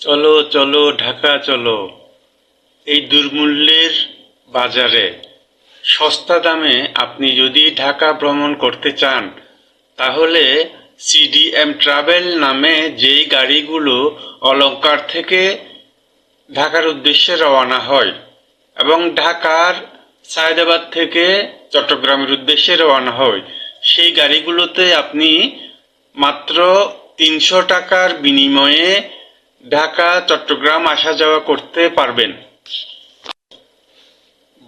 চলো চলো ঢাকা চলো। এই দুর্মূল্যের বাজারে সস্তা দামে আপনি যদি ঢাকা ভ্রমণ করতে চান, তাহলে সিডিএম ট্রাভেল নামে যেই গাড়িগুলো অলংকার থেকে ঢাকার উদ্দেশ্যে রওনা হয় এবং ঢাকার সায়েদাবাদ থেকে চট্টগ্রামের উদ্দেশ্যে রওনা হয়, সেই গাড়িগুলোতে আপনি মাত্র ৩০০ টাকার বিনিময়ে ঢাকা চট্টগ্রাম আসা যাওয়া করতে পারবেন।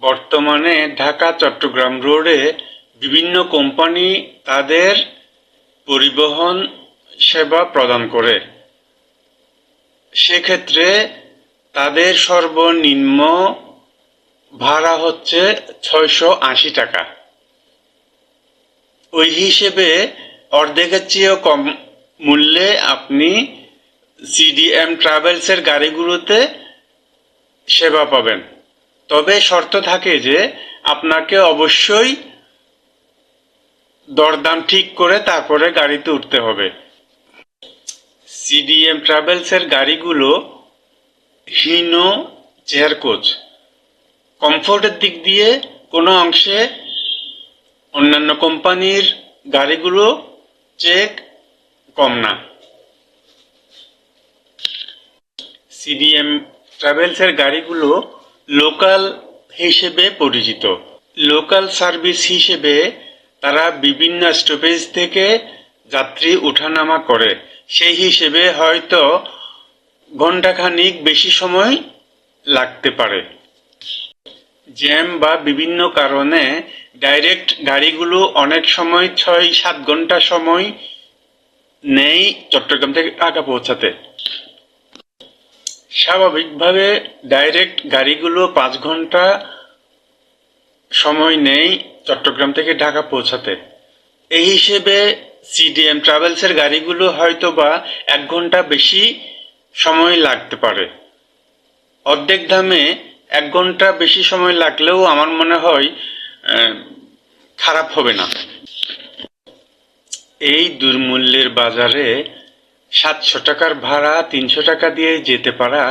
বর্তমানে ঢাকা চট্টগ্রাম রোডে বিভিন্ন কোম্পানি তাদের পরিবহন সেবা প্রদান করে। সেক্ষেত্রে তাদের সর্বনিম্ন ভাড়া হচ্ছে ৬৮০ টাকা। ওই হিসেবে অর্ধেকের চেয়েও কম মূল্যে আপনি সিডিএম ট্রাভেলসের গাড়িগুলোতে সেবা পাবেন। তবে শর্ত থাকে যে আপনাকে অবশ্যই দরদাম ঠিক করে তারপরে গাড়িতে উঠতে হবে। সিডিএম ট্রাভেলসের গাড়িগুলো হিনো চেয়ার কোচ। কমফোর্টের দিক দিয়ে কোনো অংশে অন্যান্য কোম্পানির গাড়িগুলো চেয়ে কম না। সিডিএম ট্রাভেলসের গাড়িগুলো লোকাল হিসেবে পরিচিত। লোকাল সার্ভিস হিসেবে তারা বিভিন্ন স্টপেজ থেকে যাত্রী ওঠানামা করে। সেই হিসেবে হয়তো ঘণ্টাখানিক বেশি সময় লাগতে পারে। জ্যাম বা বিভিন্ন কারণে ডাইরেক্ট গাড়িগুলো অনেক সময় ৬-৭ ঘন্টা সময় নেয় চট্টগ্রাম থেকে ঢাকা পৌঁছাতে। স্বাভাবিকভাবে ডাইরেক্ট গাড়িগুলো ৫ ঘন্টা সময় নেয় চট্টগ্রাম থেকে ঢাকা পৌঁছাতে। এই হিসেবে সিডিএম ট্রাভেলসের গাড়িগুলো হয়তো বা ১ ঘন্টা বেশি সময় লাগতে পারে। অর্ধেক দামে ১ ঘন্টা বেশি সময় লাগলেও আমার মনে হয় খারাপ হবে না। এই দুর্মূল্যের বাজারে ৭০০ টাকার ভাড়া ৩০০ টাকা দিয়ে যেতে পারা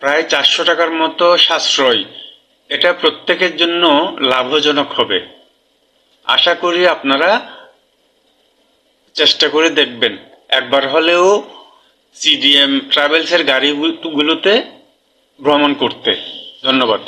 প্রায় ৪০০ টাকার মতো সাশ্রয়। এটা প্রত্যেকের জন্য লাভজনক হবে। আশা করি আপনারা চেষ্টা করে দেখবেন একবার হলেও সিডিএম ট্রাভেলসের গাড়িগুলোতে ভ্রমণ করতে। ধন্যবাদ।